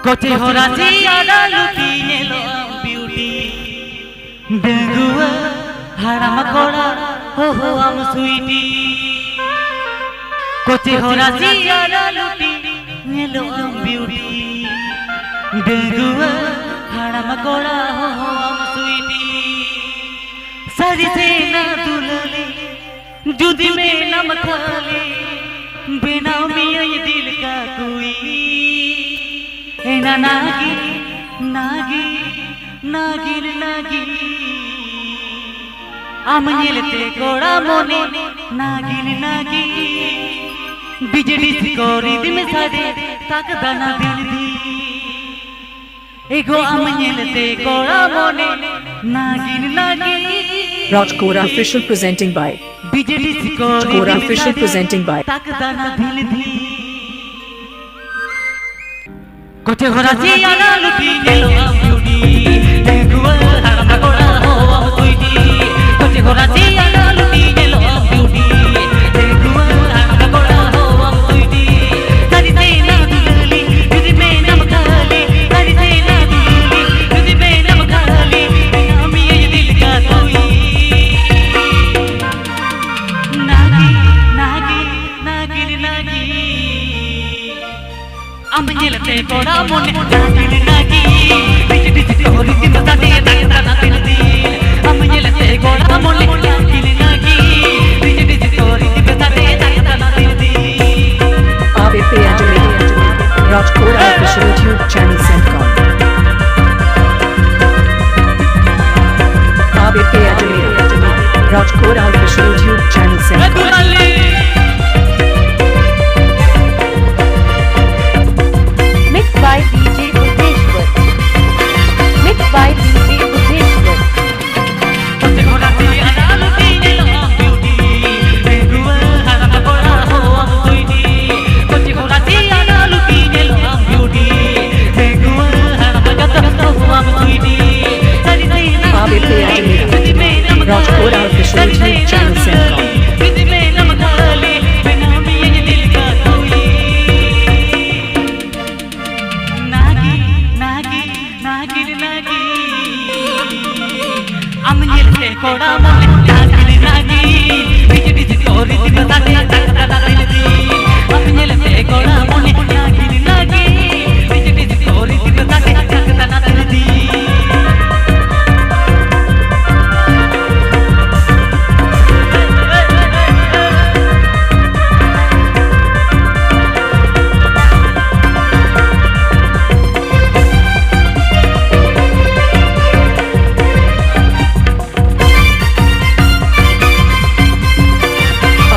कोचे हो राजी आदा लुकी नेलो ब्यूटी बेगुआ हराम कोड़ा हो हम स्वीटी कोचे हो राजी आदा लुकी नेलो ब्यूटी बेगुआ हराम कोड़ा हो हम स्वीटी सारी से ना दुलली जुदी में नम खाली बिना मिया ये दिल का कोई ना नागी नागी नागिन नागी आमनेलते कोड़ा मोने नागिन नागी बिजली सिकोरी दिम सादे तक दाना दिल दी एगो आमनेलते कोड़ा मोने नागिन Nagi Rajkora official presenting by बिजली सिकोरी Rajkora official presenting by तक दाना दिल दी कोचे हो राजी आना लुटी नेलो ब्यूटी बेगुआ हराम कोड़ा हो हम स्वीटी कोचे हो राजी आना लुटी नेलो ब्यूटी बेगुआ हराम कोड़ा हो हम स्वीटी सारी से ना दुलली जुदी में नम खाली सारी से ना दुलली जुदी में नम खाली बिना मिया ये दिल का कोई नागी नागी नागिन नागी आमनेलते कोड़ा मोने नागिन नागी बिजली सिकोरी दिम सादे तक दाना दिल दी आमनेलते कोड़ा मोने नागिन नागी बिजली सिकोरी दिम सादे तक दाना दिल दी ABP Anjali Rajkora official YouTube channel Centcom ABP Anjali Rajkora official YouTube channel Centcom Mixed by DJ Uddeshwar. Mixed by DJ Uddeshwar. कोचे हो राजी आना लुटी नेलो ब्यूटी बेगुआ हराम कोड़ा हो हम स्वीटी कोचे हो राजी आना लुटी नेलो ब्यूटी बेगुआ हराम कोड़ा हो हम स्वीटी सारी से ना ABP Anjali Rajkora official YouTube channel Centcom जुदी में नम खाली बिना मिया ये दिल का कोई नागी नागी नागिन नागी आमनेलते कोड़ा मोने नागिन नागी बिजली सिकोरी दिम सादे तक दाना दिल दी आमनेलते कोड़ा मोने नागिन नागी बिजली सिकोरी दिम सादे तक दाना दिल दी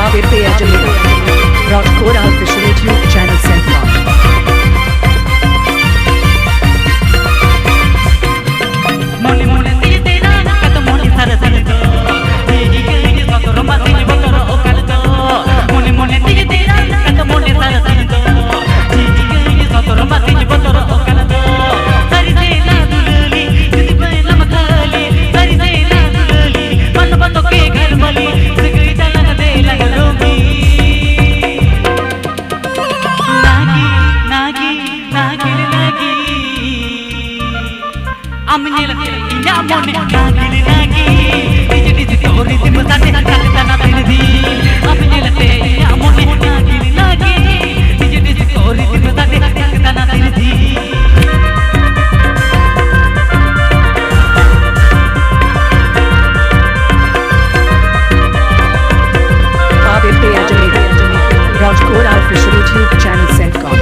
ABP Anjali Rajkora official YouTube channel Centcom मोने मोने दिल तेरा कत मोने सारा दिल तो यही कहीं सतोर मासी बतोर ओकल तो मोने मोने दिल तेरा कत मोने सारा दिल तो यही कहीं सतोर मासी बतोर ओकल तो सारी से ना दुलली जुदी में नम खाली सारी से ना दुलली मन बतो के घर मली सिगरी चलन दे लगलोगी नागी नागी नागिन नागी आमनेलते इया मोने नागिन नागी बिजली सिकोरी दिम सादे तक दाना दिल दी आमनेलते इया मोने नागिन नागी बिजली सिकोरी दिम सादे तक दाना दिल दी ABP Anjali Rajkora official YouTube channel Centcom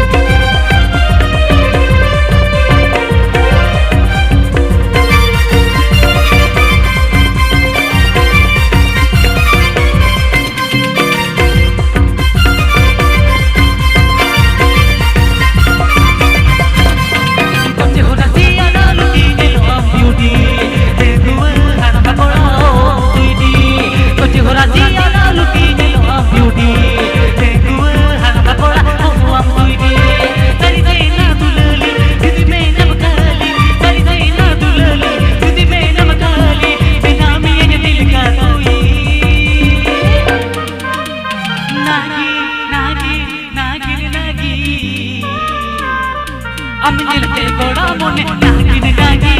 আমি নীলতে গোড়া মনে নাগিন নাগি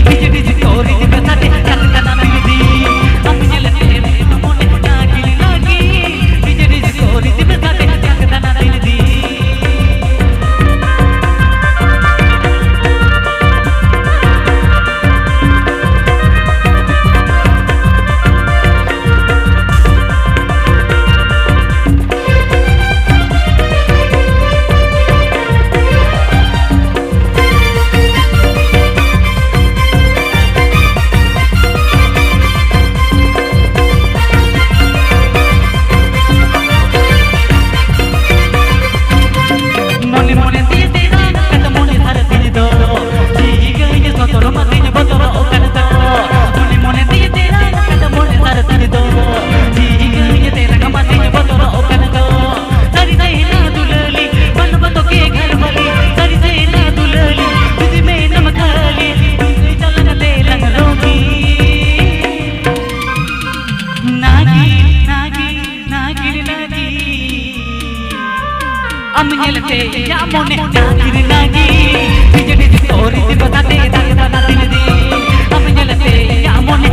ডিজি ডিজি করে দিবে সাথে কাটা না বিধি আমি নীলতে মনে নাগিন নাগি ডিজি ডিজি করে দিবে সাথে কাটা না বিধি আমি নীলতে মনে নাগিন নাগি ডিজি ডিজি করে দিবে সাথে কাটা না বিধি আমি নীলতে মনে